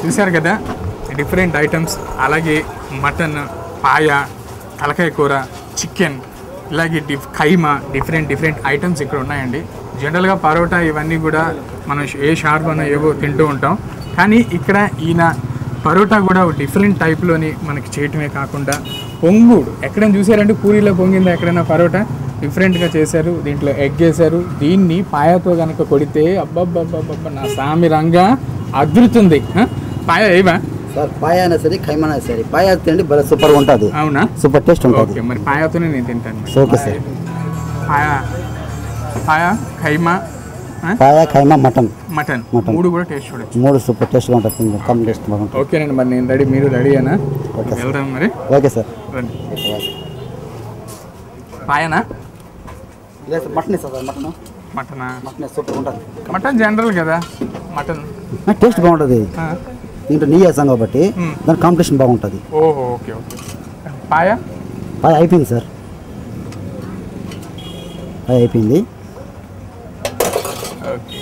చూశారు కదా different items, అలాగే మటన్, పాయ, తలకాయ కూర, చికెన్, ఇలాగే ఖైమా, డిఫరెంట్ ఐటమ్స్ ఇక్కడ ఉన్నాయండి. జనరల్గా పరోటా ఇవన్నీ కూడా మనం ఏ షార్ప్ అన్న ఏవో తింటూ ఉంటాం, కానీ ఇక్కడ ఈయన పరోటా కూడా డిఫరెంట్ టైప్లోని మనకి చేయటమే కాకుండా పొంగుడు ఎక్కడైనా చూసారంటే పూరీలో పొంగిందా ఎక్కడైనా పరోటా డిఫరెంట్గా చేశారు. దీంట్లో ఎగ్ వేశారు. దీన్ని పాయతో కనుక కొడితే అబ్బబ్బబ్బబ్బ నా సామి రంగా అద్రుతుంది. పాయ ఏవా సార్? పాయ అయినా సరే ఖైమా అయినా సరే పాయ తిండి భలే సూపర్గా ఉంటుంది. అవునా? సూపర్ టేస్ట్ ఉంటుంది. ఓకే, మరి పాయతోనే నేను తింటాను. Okay sir. Paya keema, paya keema, mutton మూడు కూడా టేస్ట్ చూడొచ్చు. మూడు సూపర్ టేస్ట్గా ఉంటుంది. కాంబినేషన్ బాగుంటుంది. ఓకేనండి, మరి నేను రెడీ, మీరు రెడీ అయినా? వెళ్దాం మరి. Okay sir. రండి. పాయనా? Mutton sir. మటనా? మటన్ సూపర్ ఉంటుంది. మటన్ జనరల్ కదా, మటన్ టేస్ట్ బాగుంటుంది. దీంట్లో నెయ్యి వేసాం కాబట్టి దాని కాంపిటీషన్ బాగుంటుంది. ఓహో, ఓకే. పాయ అయిపోయింది సార్. పాయ అయిపోయింది. ఓకే.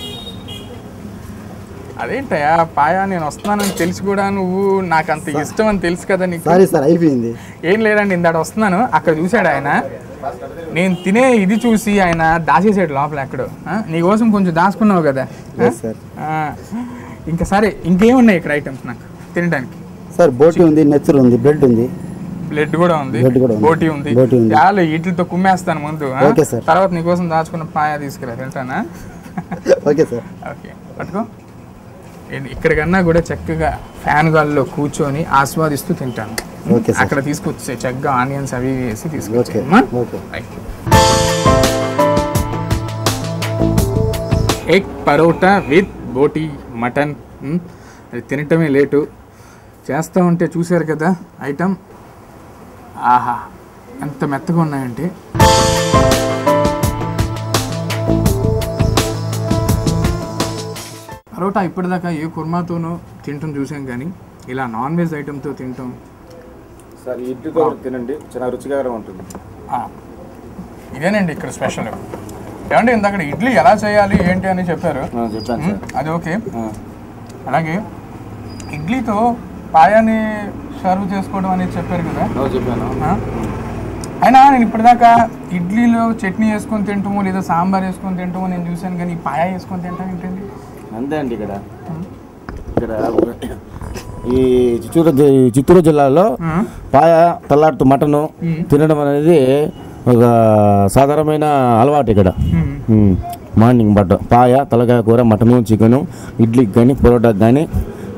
అదేంటయా పాయ నేను వస్తున్నానని తెలిసి కూడా నువ్వు నాకు అంత ఇష్టం అని తెలుసు కదా నీకు. సారీ సార్, అయిపోయింది. ఏం లేదండి, ఇందాక వస్తున్నాను, అక్కడ చూశాడు ఆయన, నేను తినే ఇది చూసి ఆయన దాచేసాడు లోపల ఎక్కడో. నీకోసం కొంచెం దాచుకున్నావు కదా ఇంకా. సరే, ఇంకేమున్నాయి ఇక్కడ ఐటమ్స్ నాకు తినడానికి? సార్ బోటి ఉంది, నెచ్చర్ ఉంది, బ్రెడ్ ఉంది, బ్రెడ్ కూడా ఉంది, బోటి ఉంది. చాలా వీటితో కుమ్మేస్తాను ముందు, తర్వాత నీకోసం దాచుకున్న పాయ తీసుకురా, తింటానా? Okay sir. ఓకే, పట్టుకో. ఇక్కడికన్నా కూడా చక్కగా ఫ్యాన్ గాల్లో కూర్చొని ఆస్వాదిస్తూ తింటాను. అక్కడ తీసుకొచ్చే చక్కగా ఆనియన్స్ అవి వేసి తీసుకొచ్చే. ఎగ్ పరోటా విత్ బోటి మటన్. అది తినటమే లేటు, చేస్తూ ఉంటే చూశారు కదా ఐటమ్. ఆహా, ఎంత మెత్తగా ఉన్నాయంటే. పరోటా ఇప్పటిదాకా ఏ కుర్మాతోనో తింటాం చూసాం, కానీ ఇలా నాన్ వెజ్ ఐటమ్తో తింటాం సార్. ఇడ్లీతో తినండి, చాలా రుచిగా ఉంటుంది. ఇదేనండి ఇక్కడ స్పెషల్. ఏమంటే ఇందాక ఇడ్లీ ఎలా చేయాలి ఏంటి అని చెప్పారు, అది ఓకే. అలాగే ఇడ్లీతో పాయాన్ని సర్వ్ చేసుకోవడం అనేది చెప్పారు కదా. చెప్పాను. అయినా నేను ఇప్పటిదాకా ఇడ్లీలో చట్నీ వేసుకొని తింటాము, లేదా సాంబార్ వేసుకొని తింటాము నేను చూశాను, కానీ పాయ వేసుకొని తింటాం ఏంటండి? అంతే అండి. ఇక్కడ ఈ చిత్తూరు జిల్లాలో పాయ తల్లాడుతూ మటను తినడం అనేది ఒక సాధారణమైన అలవాటు ఇక్కడ. మార్నింగ్ పాయ, తలకాయ కూర, మటను, చికెను, ఇడ్లీకి కానీ పరోటాకి కానీ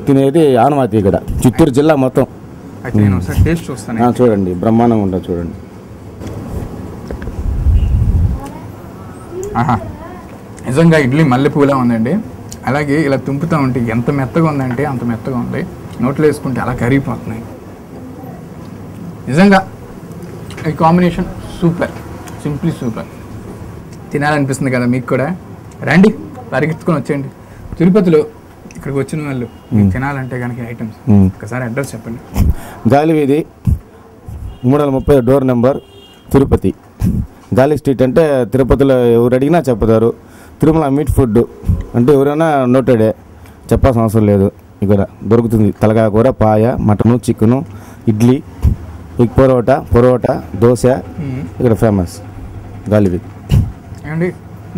తినేది ఆనవాతి ఇక్కడ చిత్తూరు జిల్లా మొత్తం. చూడండి, బ్రహ్మాండంగా ఉంటుంది చూడండి. నిజంగా ఇడ్లీ మల్లెపూలా ఉందండి. అలాగే ఇలా తుంపుతూ ఉంటే ఎంత మెత్తగా ఉందంటే అంత మెత్తగా ఉంది. నోట్లో వేసుకుంటే అలా కరిగిపోతున్నాయి. నిజంగా ఈ కాంబినేషన్ సూపర్, సింప్లీ సూపర్. తినాలనిపిస్తుంది కదా మీకు కూడా? రండి, పరిగెత్తుకొని వచ్చేయండి. తిరుపతిలో ఇక్కడికి వచ్చిన వాళ్ళు తినాలంటే కనుక ఐటమ్స్ ఒకసారి అడ్రస్ చెప్పండి. గాలివీధి 330 డోర్ నెంబర్, తిరుపతి. గాలి స్ట్రీట్ అంటే తిరుపతిలో ఎవరు అడిగినా చెప్తారు. తిరుమల మీట్ ఫుడ్ అంటే ఎవరైనా నోటెడే, చెప్పాల్సిన అవసరం లేదు. ఇక్కడ దొరుకుతుంది తలకాయ కూర, paya, mutton, chicken, idli, egg parotta, dosa ఇక్కడ ఫేమస్ గాలివీధి. ఏమండి,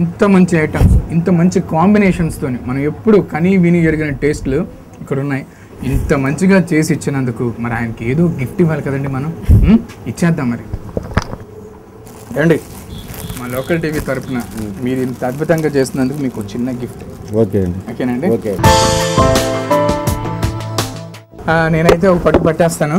ఇంత మంచి ఐటమ్స్, ఇంత మంచి కాంబినేషన్స్తో మనం ఎప్పుడు కనీ విని ఎరిగిన టేస్ట్లు ఇక్కడ ఉన్నాయి. ఇంత మంచిగా చేసి ఇచ్చినందుకు మరి ఆయనకి ఏదో గిఫ్ట్ ఇవ్వాలి కదండి, మనం ఇచ్చేద్దాం మరి. ఏమండి, మా లోకల్ టీవీ తరఫున మీరు ఇంత అద్భుతంగా చేసినందుకు మీకు చిన్న గిఫ్ట్. ఓకే అండి. ఓకేనండి. ఓకే, నేనైతే ఒక పట్టు పట్టేస్తాను.